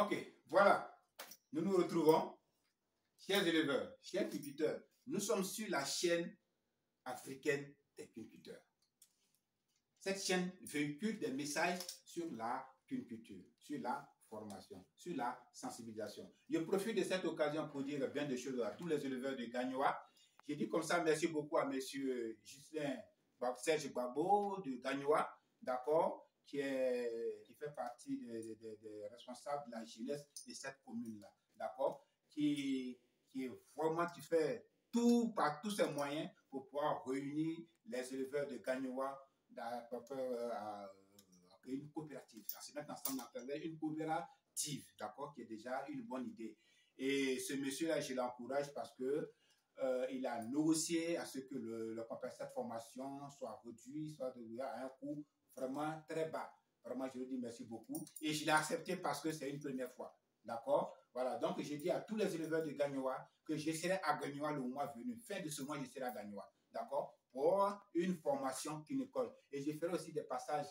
Ok, voilà. Nous nous retrouvons, chers éleveurs, chers culteurs. Nous sommes sur la chaîne africaine des culteurs. Cette chaîne véhicule des messages sur la culture, sur la formation, sur la sensibilisation. Je profite de cette occasion pour dire bien des choses à tous les éleveurs de Gagnoa. Je dis comme ça merci beaucoup à M. Ghislain Serge Babo de Gagnoa, d'accord, qui fait partie des responsables de la jeunesse de cette commune-là, d'accord, qui vraiment qui fait tout par tous ses moyens pour pouvoir réunir les éleveurs de Gagnoa à une coopérative. À se mettre ensemble, on appelle une coopérative, d'accord, qui est déjà une bonne idée. Et ce monsieur-là, je l'encourage parce que il a négocié à ce que le compensation de formation soit réduit, soit à un coût vraiment très bas. Vraiment, je lui dis merci beaucoup. Et je l'ai accepté parce que c'est une première fois. D'accord? Voilà. Donc, je dis à tous les éleveurs de Gagnoa que je serai à Gagnoa le mois venu. Fin de ce mois, je serai à Gagnoa. D'accord? Pour une formation qui colle. Et je ferai aussi des passages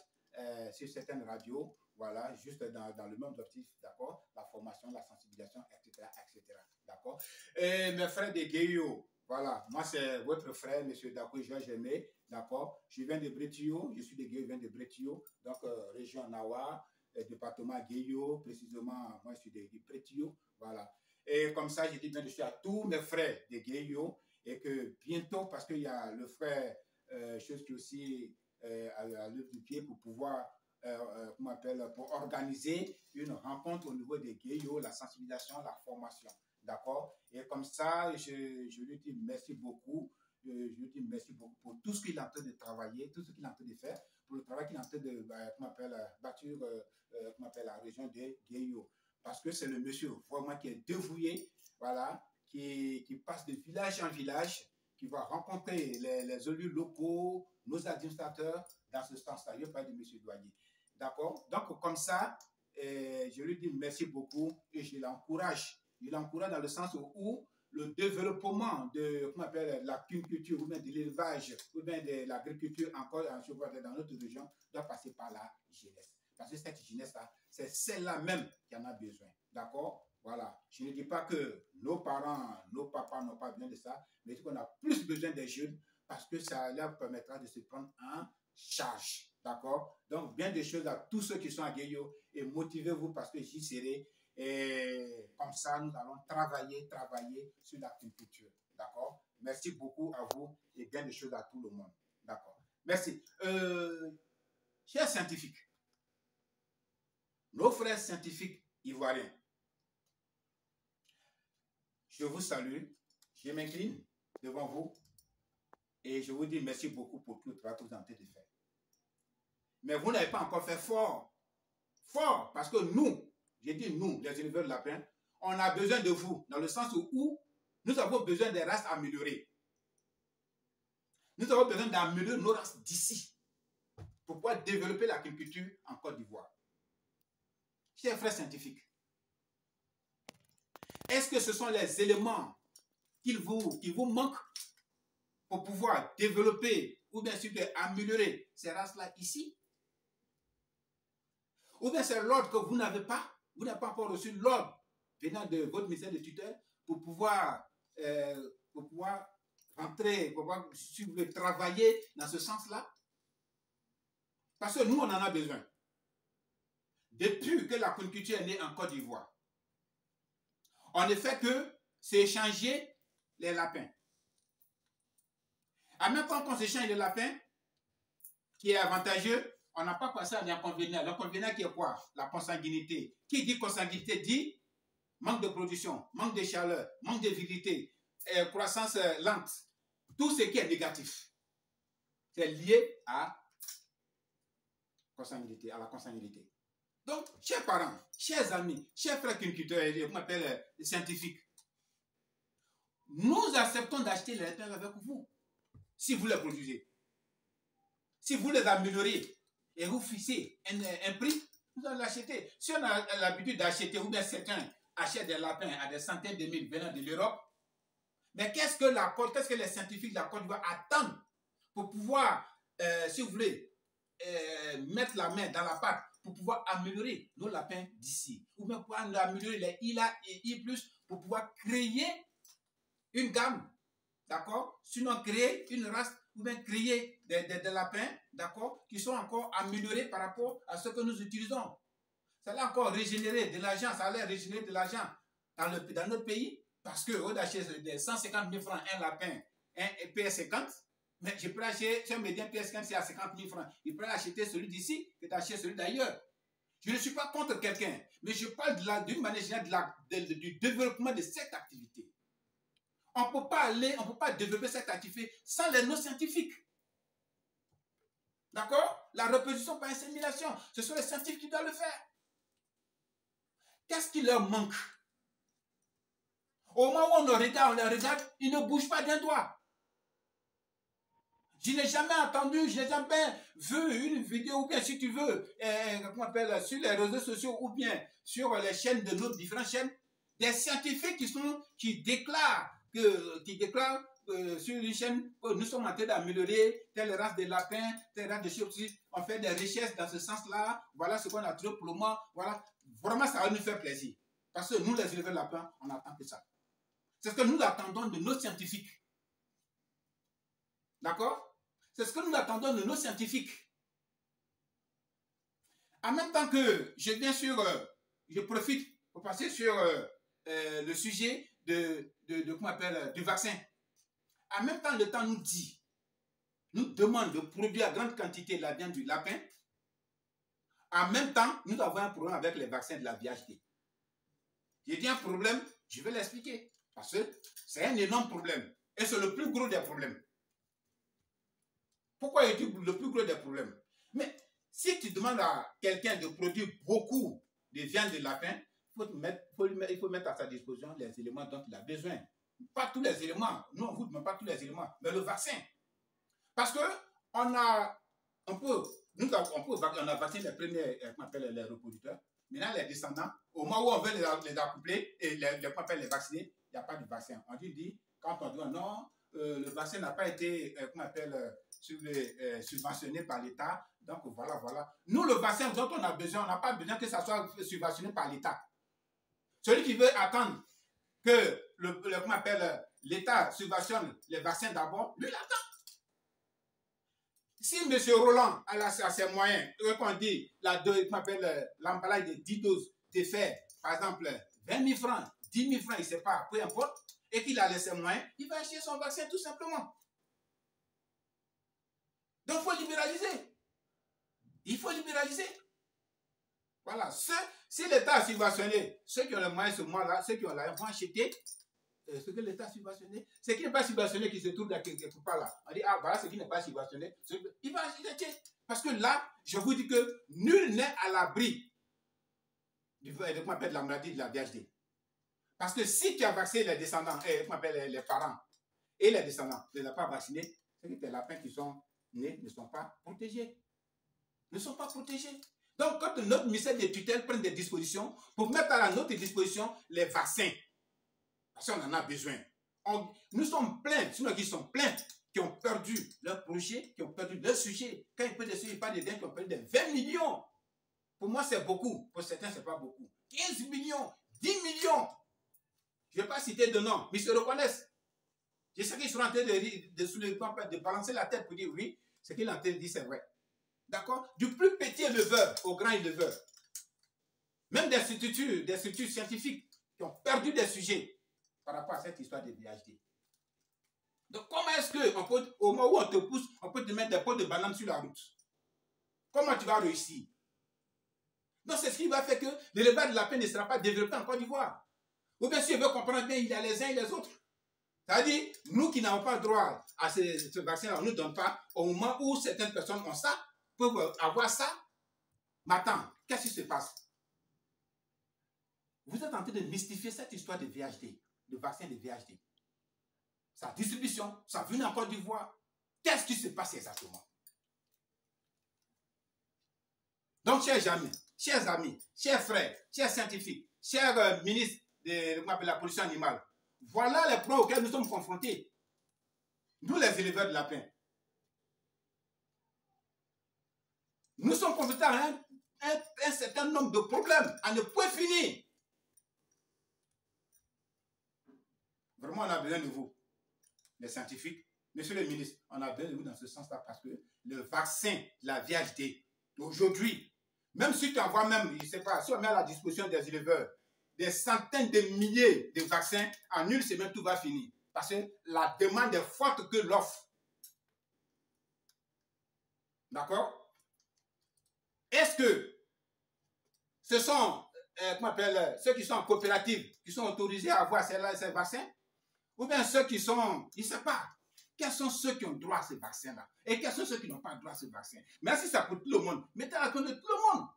sur certaines radios. Voilà, juste dans le même objectif, d'accord, la formation, la sensibilisation, etc., etc., d'accord. Et mes frères de Guéyo, voilà, moi c'est votre frère, monsieur Dakou Georges Aimé, d'accord. Je viens de Bretio, je suis de Guéyo, je viens de Bretio, donc région Nawa, département Guéyo, précisément, moi je suis de Bretio, voilà. Et comme ça, je dis bien de suite à tous mes frères de Guéyo, et que bientôt, parce qu'il y a le frère, chose qui aussi à l'œuvre du pied pour pouvoir pour organiser une rencontre au niveau des Guéyo, la sensibilisation, la formation. D'accord? Et comme ça, je lui dis merci beaucoup. Je lui dis merci beaucoup pour tout ce qu'il est en train de travailler, tout ce qu'il est en train de faire, pour le travail qu'il est en train de bâtir la région de Guéyo. Parce que c'est le monsieur vraiment qui est dévoué, voilà, qui passe de village en village, qui va rencontrer les élus locaux, nos administrateurs, dans ce sens-là. Je parle de M. Douanier. D'accord? Donc, comme ça, je lui dis merci beaucoup et je l'encourage. Je l'encourage dans le sens où le développement de la culture, ou bien de l'élevage, ou bien de l'agriculture encore dans notre région, doit passer par la jeunesse. Parce que cette jeunesse-là, c'est celle-là même qui en a besoin. D'accord? Voilà. Je ne dis pas que nos parents, nos papas n'ont pas besoin de ça, mais qu'on a plus besoin des jeunes parce que ça leur permettra de se prendre en charge. D'accord? Donc, bien des choses à tous ceux qui sont à Guéyo et motivez-vous parce que j'y serai. Et comme ça, nous allons travailler sur la culture. D'accord? Merci beaucoup à vous et bien des choses à tout le monde. D'accord? Merci. Chers scientifiques, nos frères scientifiques ivoiriens, je vous salue, je m'incline devant vous et je vous dis merci beaucoup pour tout le travail que vous avez en train de faire. Mais vous n'avez pas encore fait fort, parce que nous, j'ai dit nous, les éleveurs de lapins, on a besoin de vous, dans le sens où nous avons besoin des races améliorées. Nous avons besoin d'améliorer nos races d'ici, pour pouvoir développer l'agriculture en Côte d'Ivoire. Chers frères scientifiques, est-ce que ce sont les éléments qui vous manquent pour pouvoir développer ou bien sûr améliorer ces races-là ici? Ou bien c'est l'ordre que vous n'avez pas encore reçu l'ordre venant de votre ministère de tutelle pour pouvoir rentrer, pour pouvoir si vous voulez, travailler dans ce sens-là? Parce que nous, on en a besoin. Depuis que la culture est née en Côte d'Ivoire, on ne fait que s'échanger les lapins. En même temps qu'on s'échange les lapins, qui est avantageux, on n'a pas passé à l'inconvénient. L'inconvénient qui est quoi? La consanguinité. Qui dit consanguinité dit manque de production, manque de chaleur, manque de virilité, croissance lente. Tout ce qui est négatif, c'est lié à consanguinité, à la consanguinité. Donc, chers parents, chers amis, chers frères cultivateurs, on m'appelle scientifiques, nous acceptons d'acheter les lapins avec vous, si vous les produisez. Si vous les améliorez et vous fixez un prix, vous allez l'acheter. Si on a l'habitude d'acheter, ou bien certains achètent des lapins à des centaines de mille venant de l'Europe, mais qu'est-ce que les scientifiques de la Côte d'Ivoire attendent pour pouvoir, si vous voulez, mettre la main dans la pâte pour pouvoir améliorer nos lapins d'ici. Ou bien pour améliorer les ILA et I+, pour pouvoir créer une gamme, d'accord? Sinon, créer une race, ou bien créer des lapins, d'accord, qui sont encore améliorés par rapport à ce que nous utilisons. Ça allait encore régénérer de l'argent, ça allait régénérer de l'argent dans notre pays, parce que au d'acheter des 150 000 francs un lapin, un PS50, mais je peux acheter, si un médian PS50 c'est à 50 000 francs, il peut acheter celui d'ici que d'acheter celui d'ailleurs. Je ne suis pas contre quelqu'un, mais je parle d'une manière générale du développement de cette activité. On ne peut pas développer cette activité sans les non-scientifiques. D'accord? La reproduction par insémination, ce sont les scientifiques qui doivent le faire. Qu'est-ce qui leur manque? Au moment où on les regarde, ils ne bougent pas d'un doigt. Je n'ai jamais entendu, je n'ai jamais vu une vidéo, ou bien si tu veux, comment on appelle, sur les réseaux sociaux, ou bien sur les chaînes de nos différentes chaînes, des scientifiques qui déclarent sur une chaîne que nous sommes en train d'améliorer telle race de lapins, telle race de chauves-souris, on fait des recherches dans ce sens-là, voilà ce qu'on a trouvé pour le moment, voilà. Vraiment, ça va nous faire plaisir. Parce que nous, les éleveurs de lapins, on attend que ça. C'est ce que nous attendons de nos scientifiques. D'accord? C'est ce que nous attendons de nos scientifiques. En même temps que je viens je profite pour passer sur le sujet comment on appelle, du vaccin. En même temps, le temps nous demande de produire à grande quantité la viande du lapin. En même temps, nous avons un problème avec les vaccins de la VHD. J'ai dit un problème, je vais l'expliquer. Parce que c'est un énorme problème. Et c'est le plus gros des problèmes. Pourquoi est-ce le plus gros des problèmes? Mais si tu demandes à quelqu'un de produire beaucoup de viande de lapin, il faut mettre à sa disposition les éléments dont il a besoin. Pas tous les éléments. Nous, on ne vous demande pas tous les éléments. Mais le vaccin. Parce que on a vacciné les premiers, qu'on appelle les reproducteurs. Maintenant, les descendants, au moment où on veut les accoupler et les vacciner, il n'y a pas de vaccin. On dit, quand on dit non, le vaccin n'a pas été, subventionné par l'État. Donc, voilà. Nous, le vaccin dont on a besoin, on n'a pas besoin que ça soit subventionné par l'État. Celui qui veut attendre que l'État subventionne les vaccins d'abord, lui, il attend. Si M. Roland a ses moyens, qu'on dit l'emballage de 10 doses de faire, par exemple, 20 000 francs, 10 000 francs, il ne sait pas, peu importe, et qu'il a ses moyens, il va acheter son vaccin tout simplement. Donc, il faut libéraliser. Il faut libéraliser. Voilà. Si l'État a subventionné, ceux qui ont les moyens ce mois-là, ceux qui ont l'argent vont acheter ce que l'État a subventionné. Ce qui n'est pas subventionné qui se trouve là quelque part là. On dit, ah voilà ce qui n'est pas subventionné. Il va acheter. Parce que là, je vous dis que nul n'est à l'abri de la maladie de la VHD. Parce que si tu as vacciné les descendants, les parents et les descendants, tu ne les as pas vaccinés, c'est que tes lapins qui sont nés ne sont pas protégés. Ne sont pas protégés. Donc, quand notre ministère des tutelles prend des dispositions pour mettre à notre disposition les vaccins, parce qu'on en a besoin. Nous sommes pleins, sinon qui sont pleins, qui ont perdu leur projet, qui ont perdu leur sujet. Quand il peut décider, il parle de gens qui ont perdu des 20 millions. Pour moi, c'est beaucoup. Pour certains, ce n'est pas beaucoup. 15 millions, 10 millions. Je ne vais pas citer de nom, mais ils se reconnaissent. Je sais qu'ils sont en train de balancer la tête pour dire oui, ce qu'il est en train de dire, c'est vrai. D'accord? Du plus petit éleveur au grand éleveur. Même des structures scientifiques qui ont perdu des sujets par rapport à cette histoire de VHD. Donc, comment est-ce que, au moment où on te pousse, on peut te mettre des pots de banane sur la route? Comment tu vas réussir? Donc, c'est ce qui va faire que l'élevage de lapin ne sera pas développé en Côte d'Ivoire. Ou bien, si on veut comprendre bien, il y a les uns et les autres. C'est-à-dire, nous qui n'avons pas droit à ce vaccin, on ne nous donne pas, au moment où certaines personnes ont ça, peuvent avoir ça. Mais attends, qu'est-ce qui se passe? Vous êtes en train de mystifier cette histoire de VHD, le vaccin de VHD. Sa distribution, sa venue en Côte d'Ivoire. Qu'est-ce qui se passe exactement? Donc, chers amis, chers frères, chers scientifiques, chers ministres de la pollution animale, voilà les problèmes auxquels nous sommes confrontés. Nous, les éleveurs de lapins. Nous sommes confrontés à un certain nombre de problèmes à ne point finir. Vraiment, on a besoin de vous, les scientifiques. Monsieur le ministre, on a besoin de vous dans ce sens-là parce que le vaccin, la VHD, aujourd'hui, même si tu envoies même, je ne sais pas, si on met à la disposition des éleveurs des centaines de milliers de vaccins, en une semaine, tout va finir. Parce que la demande est forte que l'offre. D'accord? Est-ce que ce sont, comment on appelle, ceux qui sont en coopérative, qui sont autorisés à avoir ces vaccins? Ou bien ceux qui sont, je ne sais pas, quels sont ceux qui ont droit à ces vaccins-là? Et quels sont ceux qui n'ont pas droit à ces vaccins? Mais si ça pour tout le monde, mettez à la compte de tout le monde.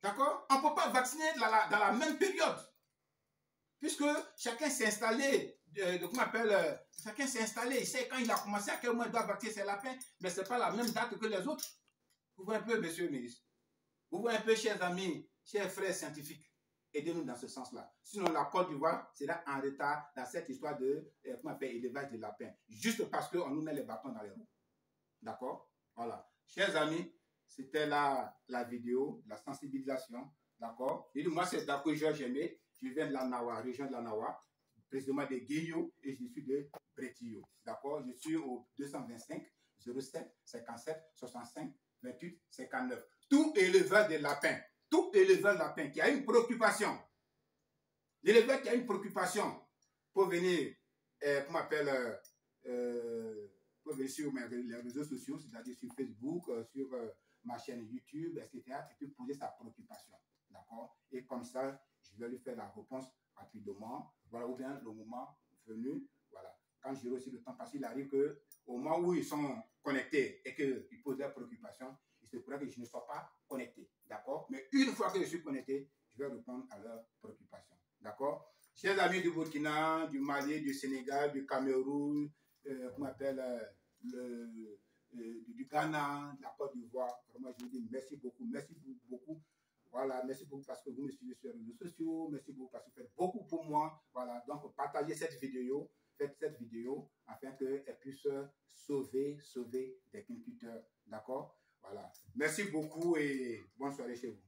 D'accord? On ne peut pas vacciner dans la même période. Puisque chacun s'est installé, comment on appelle, chacun s'est installé, il sait quand il a commencé, à quel moment il doit vacciner ses lapins, mais ce n'est pas la même date que les autres. Vous voyez un peu, monsieur le ministre? Vous voyez un peu, chers amis, chers frères scientifiques, aidez-nous dans ce sens-là. Sinon, la Côte d'Ivoire sera en retard dans cette histoire de, comment on appelle, élevage de lapins, juste parce qu'on nous met les bâtons dans les roues. D'accord? Voilà. Chers amis, c'était la vidéo, la sensibilisation. D'accord? Moi, c'est Dako Georges Aimé. Je viens de la Nawa, région de la Nawa, précisément de Guéyo, et je suis de Bretillo. D'accord? Je suis au 225 07 57 65 28 59. Tout éleveur de lapins, qui a une préoccupation, l'éleveur qui a une préoccupation pour venir, comment on appelle, pour venir sur les réseaux sociaux, c'est-à-dire sur Facebook, sur ma chaîne YouTube, etc., et puis poser sa préoccupation. D'accord? Et comme ça, je vais lui faire la réponse rapidement. Voilà, ou bien le moment venu, voilà. Quand j'aurai aussi le temps, parce qu'il arrive qu'au moment où ils sont connectés et qu'ils posent leurs préoccupations, il se pourrait que je ne sois pas connecté. D'accord? Mais une fois que je suis connecté, je vais répondre à leurs préoccupations. D'accord? Chers amis du Burkina, du Mali, du Sénégal, du Cameroun, comment on appelle, du Ghana, de la Côte d'Ivoire, vraiment, je vous dis merci beaucoup. Voilà, merci beaucoup parce que vous me suivez sur les réseaux sociaux. Merci beaucoup parce que vous faites beaucoup pour moi. Voilà, donc partagez cette vidéo. Faites cette vidéo afin qu'elle puisse sauver des cultures. D'accord? Voilà. Merci beaucoup et bonne soirée chez vous.